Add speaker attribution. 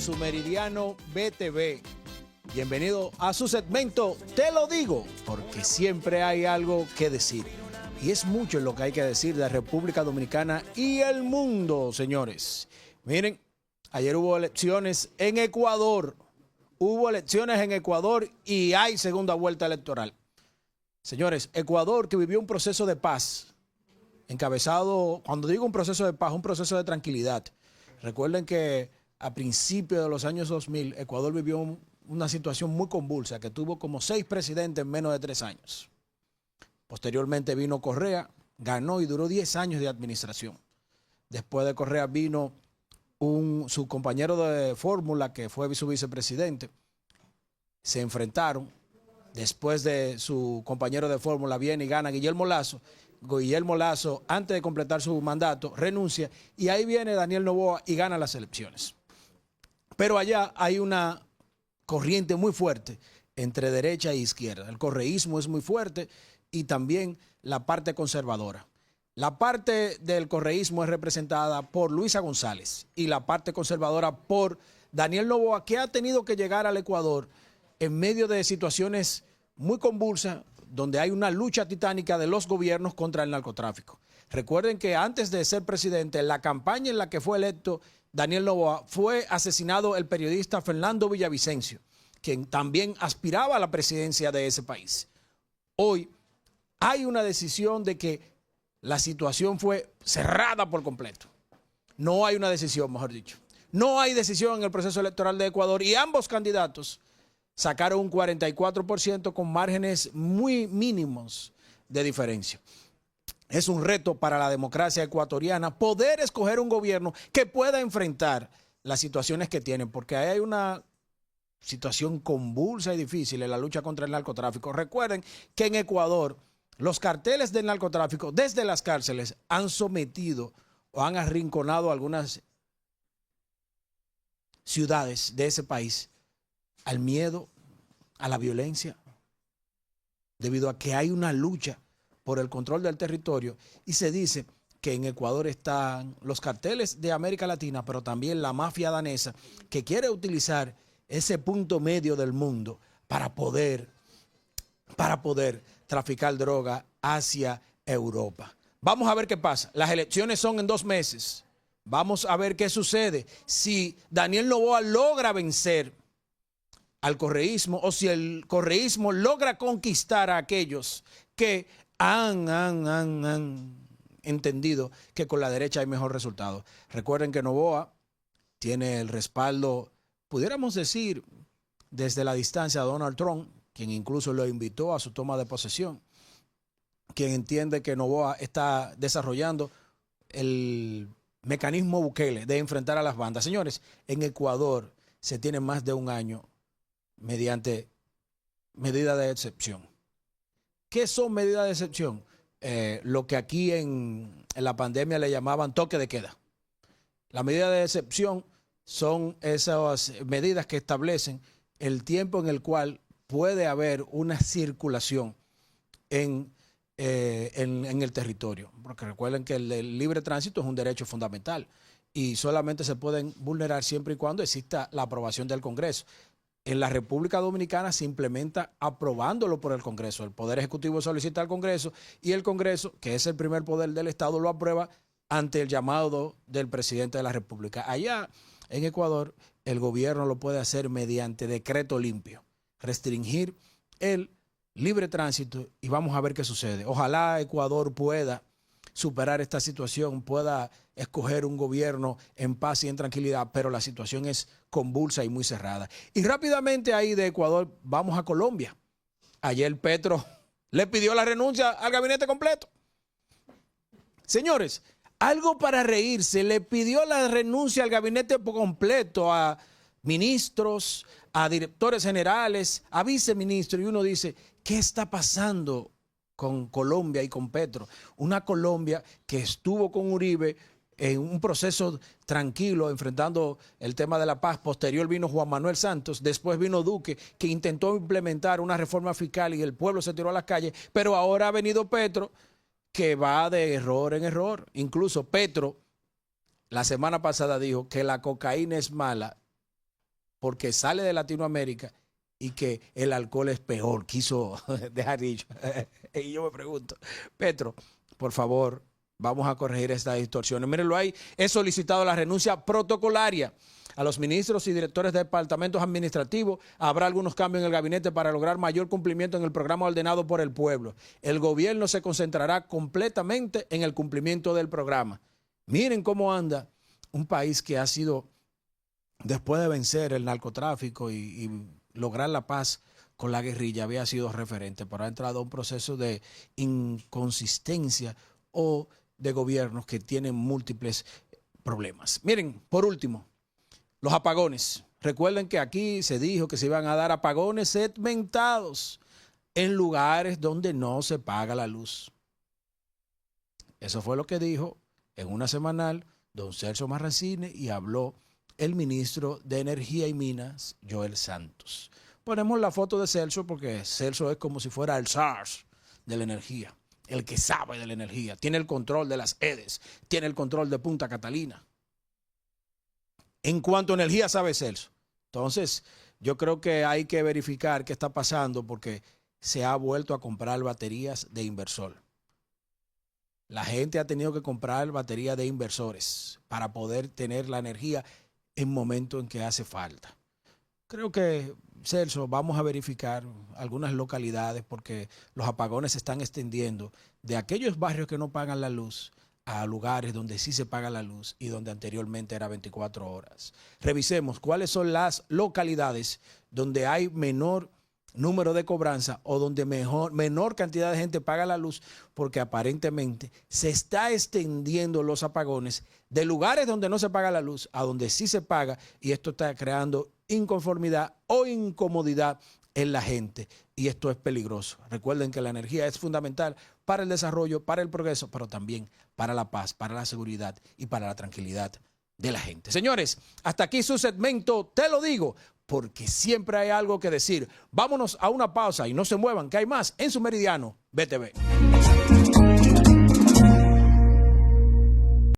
Speaker 1: su meridiano BTV. Bienvenido a su segmento Te lo digo, porque siempre hay algo que decir. Y es mucho lo que hay que decir de la República Dominicana y el mundo, señores. Miren, ayer hubo elecciones en Ecuador. Hubo elecciones en Ecuador y hay segunda vuelta electoral. Señores, Ecuador, que vivió un proceso de paz, encabezado, cuando digo un proceso de paz, un proceso de tranquilidad. Recuerden que a principios de los años 2000, Ecuador vivió una situación muy convulsa, que tuvo como 6 presidentes en menos de 3 años. Posteriormente vino Correa, ganó y duró 10 años de administración. Después de Correa vino su compañero de fórmula, que fue su vicepresidente. Se enfrentaron. Después de su compañero de fórmula viene y gana Guillermo Lasso. Guillermo Lasso, antes de completar su mandato, renuncia. Y ahí viene Daniel Noboa y gana las elecciones. Pero allá hay una corriente muy fuerte entre derecha e izquierda. El correísmo es muy fuerte y también la parte conservadora. La parte del correísmo es representada por Luisa González y la parte conservadora por Daniel Noboa, que ha tenido que llegar al Ecuador en medio de situaciones muy convulsas, donde hay una lucha titánica de los gobiernos contra el narcotráfico. Recuerden que antes de ser presidente, en la campaña en la que fue electo Daniel Noboa, fue asesinado el periodista Fernando Villavicencio, quien también aspiraba a la presidencia de ese país. Hoy hay una decisión de que la situación fue cerrada por completo. No hay una decisión, mejor dicho. No hay decisión en el proceso electoral de Ecuador y ambos candidatos sacaron un 44% con márgenes muy mínimos de diferencia. Es un reto para la democracia ecuatoriana poder escoger un gobierno que pueda enfrentar las situaciones que tienen, porque ahí hay una situación convulsa y difícil en la lucha contra el narcotráfico. Recuerden que en Ecuador los carteles del narcotráfico desde las cárceles han sometido o han arrinconado algunas ciudades de ese país al miedo, a la violencia, debido a que hay una lucha por el control del territorio y se dice que en Ecuador están los carteles de América Latina, pero también la mafia danesa, que quiere utilizar ese punto medio del mundo para poder traficar droga hacia Europa. Vamos a ver qué pasa. Las elecciones son en 2 meses. Vamos a ver qué sucede. Si Daniel Noboa logra vencer al correísmo o si el correísmo logra conquistar a aquellos que han entendido que con la derecha hay mejor resultado. Recuerden que Noboa tiene el respaldo, pudiéramos decir, desde la distancia, de Donald Trump, quien incluso lo invitó a su toma de posesión, quien entiende que Noboa está desarrollando el mecanismo Bukele de enfrentar a las bandas. Señores, en Ecuador se tiene más de un año mediante medidas de excepción. ¿Qué son medidas de excepción? Lo que aquí en la pandemia le llamaban toque de queda. Las medidas de excepción son esas medidas que establecen el tiempo en el cual puede haber una circulación en el territorio. Porque recuerden que el libre tránsito es un derecho fundamental y solamente se pueden vulnerar siempre y cuando exista la aprobación del Congreso. En la República Dominicana se implementa aprobándolo por el Congreso. El Poder Ejecutivo solicita al Congreso y el Congreso, que es el primer poder del Estado, lo aprueba ante el llamado del presidente de la República. Allá en Ecuador, el gobierno lo puede hacer mediante decreto limpio, restringir el libre tránsito y vamos a ver qué sucede. Ojalá Ecuador pueda superar esta situación, pueda escoger un gobierno en paz y en tranquilidad, pero la situación es convulsa y muy cerrada. Y rápidamente ahí de Ecuador vamos a Colombia. Ayer Petro le pidió la renuncia al gabinete completo. Señores, algo para reírse, le pidió la renuncia al gabinete completo a ministros, a directores generales, a viceministros, y uno dice, ¿qué está pasando con Colombia y con Petro? Una Colombia que estuvo con Uribe en un proceso tranquilo, enfrentando el tema de la paz. Posterior vino Juan Manuel Santos, después vino Duque, que intentó implementar una reforma fiscal y el pueblo se tiró a las calles, pero ahora ha venido Petro, que va de error en error. Incluso Petro la semana pasada dijo que la cocaína es mala porque sale de Latinoamérica y que el alcohol es peor, quiso dejar dicho. Y yo me pregunto, Petro, por favor, vamos a corregir estas distorsiones. Mírenlo ahí, he solicitado la renuncia protocolaria a los ministros y directores de departamentos administrativos. Habrá algunos cambios en el gabinete para lograr mayor cumplimiento en el programa ordenado por el pueblo. El gobierno se concentrará completamente en el cumplimiento del programa. Miren cómo anda un país que ha sido, después de vencer el narcotráfico y lograr la paz con la guerrilla, había sido referente, pero ha entrado a un proceso de inconsistencia o de gobiernos que tienen múltiples problemas. Miren, por último, los apagones. Recuerden que aquí se dijo que se iban a dar apagones segmentados en lugares donde no se paga la luz. Eso fue lo que dijo en una semanal don Celso Marrancini y habló el ministro de Energía y Minas, Joel Santos. Ponemos la foto de Celso porque Celso es como si fuera el SARS de la energía, el que sabe de la energía, tiene el control de las EDES, tiene el control de Punta Catalina. En cuanto a energía sabe Celso. Entonces, yo creo que hay que verificar qué está pasando porque se ha vuelto a comprar baterías de inversor. La gente ha tenido que comprar baterías de inversores para poder tener la energía en momentos en que hace falta. Creo que, Celso, vamos a verificar algunas localidades porque los apagones se están extendiendo de aquellos barrios que no pagan la luz a lugares donde sí se paga la luz y donde anteriormente era 24 horas. Revisemos cuáles son las localidades donde hay menor número de cobranza o donde menor cantidad de gente paga la luz, porque aparentemente se está extendiendo los apagones de lugares donde no se paga la luz a donde sí se paga, y esto está creando inconformidad o incomodidad en la gente, y esto es peligroso. Recuerden que la energía es fundamental para el desarrollo, para el progreso, pero también para la paz, para la seguridad y para la tranquilidad de la gente. Señores, hasta aquí su segmento, te lo digo, porque siempre hay algo que decir. Vámonos a una pausa y no se muevan, que hay más en su Meridiano BTV.